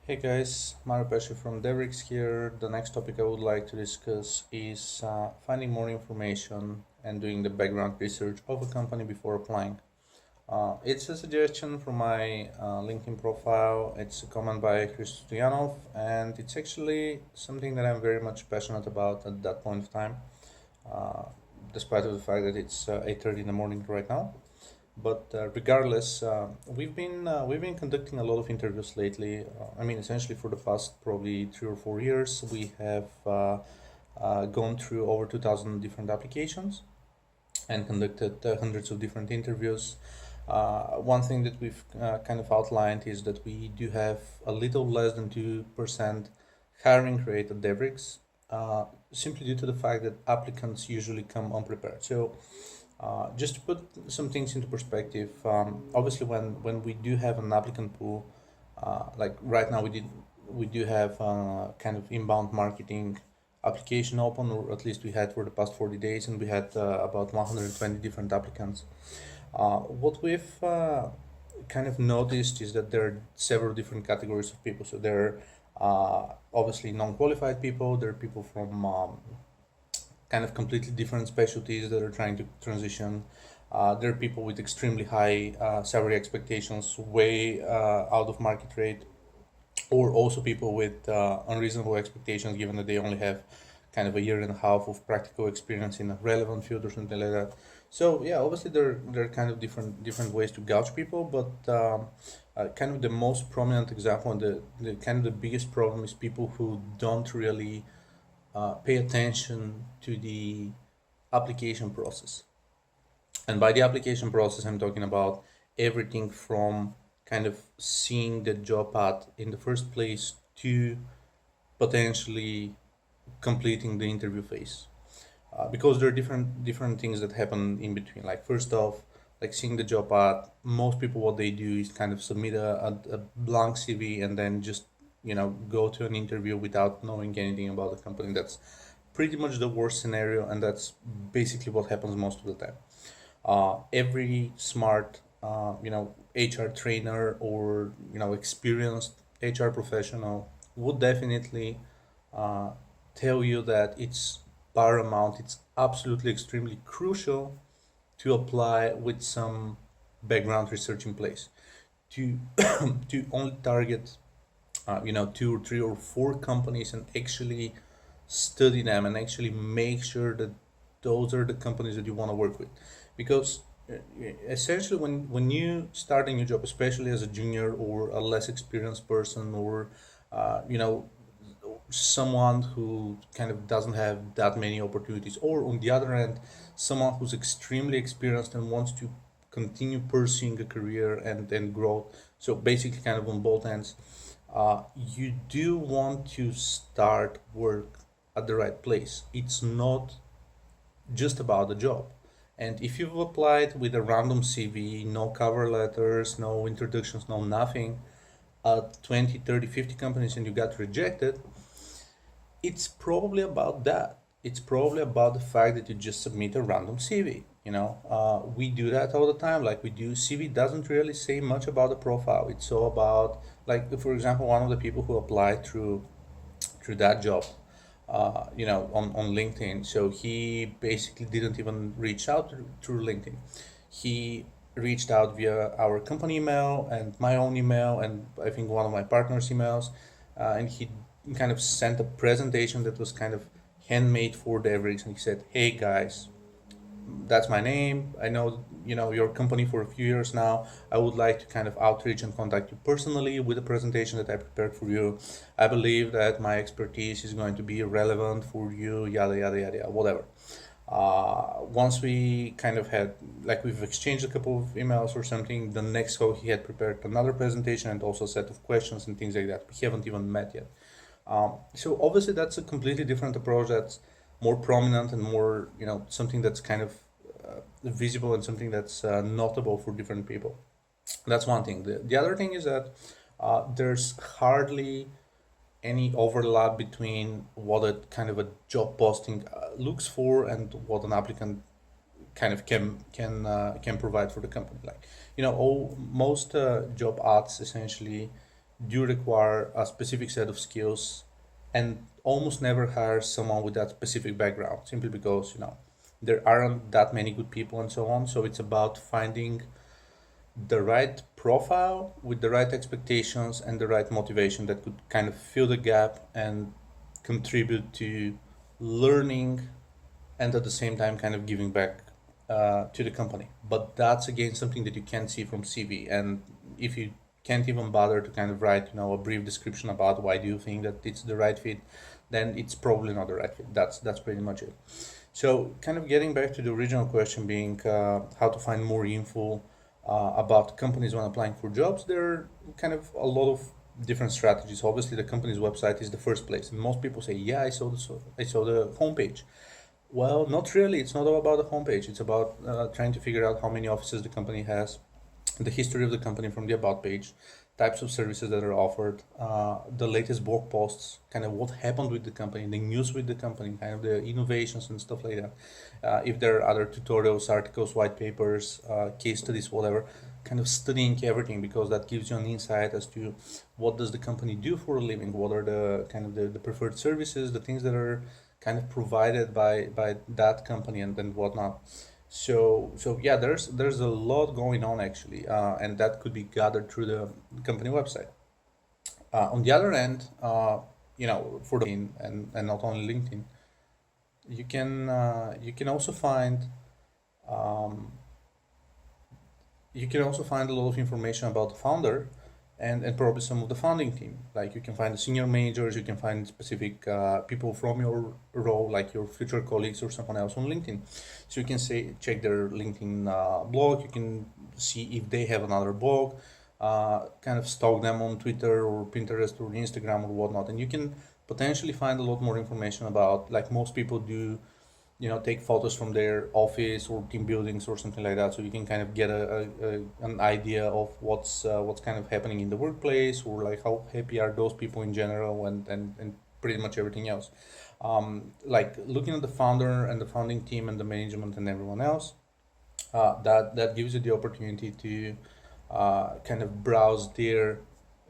Hey guys, Peshev from Devrix here. The next topic I would like to discuss is finding more information and doing the background research of a company before applying. It's a suggestion from my LinkedIn profile. It's a comment by Christianov, and it's actually something that I'm very much passionate about at that point of time, uh, despite of the fact that it's 8:30 in the morning right now. But regardless, we've been conducting a lot of interviews lately. Essentially for the past probably 3 or 4 years, we have gone through over 2,000 different applications and conducted hundreds of different interviews. One thing that we've kind of outlined is that we do have a little less than 2% hiring rate at Devrix, simply due to the fact that applicants usually come unprepared. So just to put some things into perspective, obviously when we do have an applicant pool, like right now we do have kind of inbound marketing application open, or at least we had for the past 40 days, and we had about 120 different applicants. What we've kind of noticed is that there are several different categories of people. So there are obviously non-qualified people, there are people from kind of completely different specialties that are trying to transition. There are people with extremely high salary expectations, way out of market rate, or also people with unreasonable expectations, given that they only have kind of a year and a half of practical experience in a relevant field or something like that. So yeah, obviously there are kind of different ways to gauge people, but kind of the most prominent example and the kind of the biggest problem is people who don't really pay attention to the application process. And by the application process, I'm talking about everything from kind of seeing the job ad in the first place to potentially completing the interview phase. Because there are different things that happen in between. Like first off, like seeing the job ad, most people what they do is kind of submit a blank CV and then just go to an interview without knowing anything about the company. That's pretty much the worst scenario, and that's basically what happens most of the time. Every smart HR trainer or experienced HR professional would definitely uh, tell you that it's paramount, it's absolutely extremely crucial to apply with some background research in place, to to only target 2 or 3 or 4 companies and actually study them and actually make sure that those are the companies that you want to work with. Because essentially when you start a new job, especially as a junior or a less experienced person, or someone who kind of doesn't have that many opportunities, or on the other hand, someone who's extremely experienced and wants to continue pursuing a career and grow, so basically kind of on both ends, you do want to start work at the right place. It's not just about the job. And if you've applied with a random CV, no cover letters, no introductions, no nothing, at 20, 30, 50 companies and you got rejected, it's probably about that. It's probably about the fact that you just submit a random CV. We do that all the time. Like we do, CV doesn't really say much about the profile. It's all about, like, for example, one of the people who applied through that job, on LinkedIn. So he basically didn't even reach out through LinkedIn. He reached out via our company email and my own email, and I think one of my partner's emails, and he kind of sent a presentation that was kind of handmade for the Everix, and he said, "Hey guys, that's my name. I know your company for a few years now. I would like to kind of outreach and contact you personally with a presentation that I prepared for you. I believe that my expertise is going to be relevant for you, yada yada yada, yada, whatever." Once we kind of had, like, we've exchanged a couple of emails or something, the next call he had prepared another presentation and also a set of questions and things like that. We haven't even met yet. So obviously that's a completely different approach. That's more prominent and more, something that's kind of visible and something that's notable for different people. That's one thing. The other thing is that there's hardly any overlap between what a kind of a job posting looks for and what an applicant kind of can provide for the company. Like, all most job ads essentially do require a specific set of skills and almost never hire someone with that specific background simply because there aren't that many good people and so on. So it's about finding the right profile with the right expectations and the right motivation that could kind of fill the gap and contribute to learning and at the same time kind of giving back to the company. But that's again something that you can't see from CV. And if you can't even bother to kind of write, a brief description about why do you think that it's the right fit, then it's probably not the right fit. That's pretty much it. So kind of getting back to the original question being how to find more info about companies when applying for jobs, there are kind of a lot of different strategies. Obviously, the company's website is the first place, and most people say, "Yeah, I saw the homepage." Well, not really. It's not all about the homepage. It's about trying to figure out how many offices the company has, the history of the company from the about page, types of services that are offered, the latest blog posts, kind of what happened with the company, the news with the company, kind of the innovations and stuff like that. If there are other tutorials, articles, white papers, case studies, whatever, kind of studying everything because that gives you an insight as to what does the company do for a living, what are the kind of the preferred services, the things that are kind of provided by that company and whatnot. So yeah, there's a lot going on actually, and that could be gathered through the company website. On the other end, for the LinkedIn and not only LinkedIn, you can also find um, a lot of information about the founder and probably some of the founding team. Like you can find the senior managers, you can find specific people from your role, like your future colleagues or someone else on LinkedIn. So you can say check their LinkedIn blog. You can see if they have another blog. Kind of stalk them on Twitter or Pinterest or Instagram or whatnot, and you can potentially find a lot more information about, like most people do, take photos from their office or team buildings or something like that, so you can kind of get an idea of what's kind of happening in the workplace, or like how happy are those people in general, and pretty much everything else. Like looking at the founder and the founding team and the management and everyone else, that gives you the opportunity to kind of browse their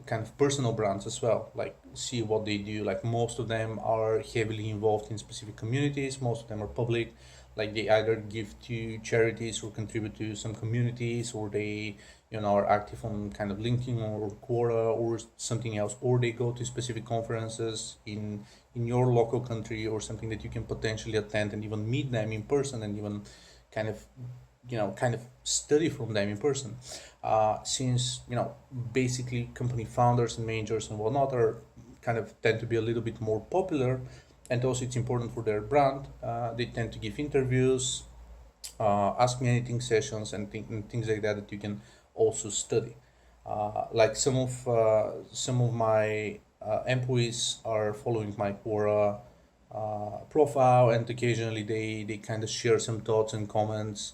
kind of personal brands as well, like see what they do. Like most of them are heavily involved in specific communities, most of them are public, like they either give to charities or contribute to some communities, or they are active on kind of LinkedIn or Quora or something else, or they go to specific conferences in your local country or something that you can potentially attend and even meet them in person and even kind of study from them in person, since basically company founders and managers and whatnot are kind of tend to be a little bit more popular, and also it's important for their brand. They tend to give interviews, ask me anything sessions, and things like that you can also study. Like some of my employees are following my Quora profile, and occasionally they kind of share some thoughts and comments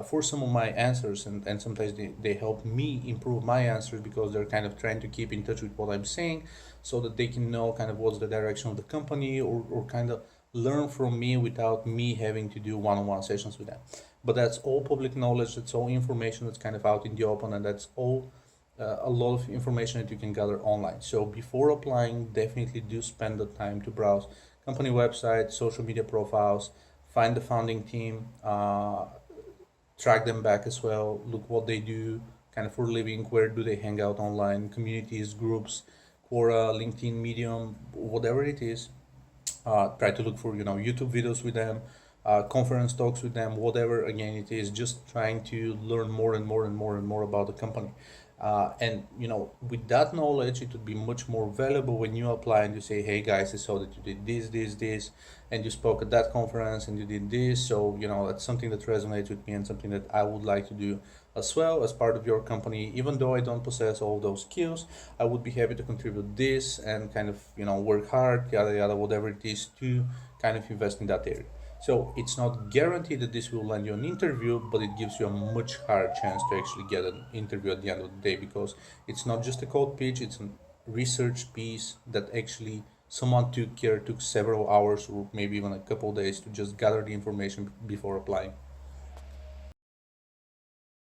for some of my answers, and sometimes they help me improve my answers because they're kind of trying to keep in touch with what I'm saying, so that they can know kind of what's the direction of the company, or kind of learn from me without me having to do one-on-one sessions with them. But that's all public knowledge, that's all information that's kind of out in the open, and that's all a lot of information that you can gather online. So before applying, definitely do spend the time to browse company websites, social media profiles, find the founding team, track them back as well, look what they do kind of for a living, where do they hang out online, communities, groups, Quora, LinkedIn, Medium, whatever it is. Try to look for YouTube videos with them, conference talks with them, whatever again it is, just trying to learn more and more and more and more about the company. And with that knowledge, it would be much more valuable when you apply and you say, hey guys, I saw that you did this, and you spoke at that conference and you did this, so that's something that resonates with me and something that I would like to do as well as part of your company. Even though I don't possess all those skills, I would be happy to contribute this and kind of work hard, yada yada, whatever it is, to kind of invest in that area. So it's not guaranteed that this will land you an interview, but it gives you a much higher chance to actually get an interview at the end of the day, because it's not just a cold pitch, it's a research piece that actually took several hours or maybe even a couple of days to just gather the information before applying.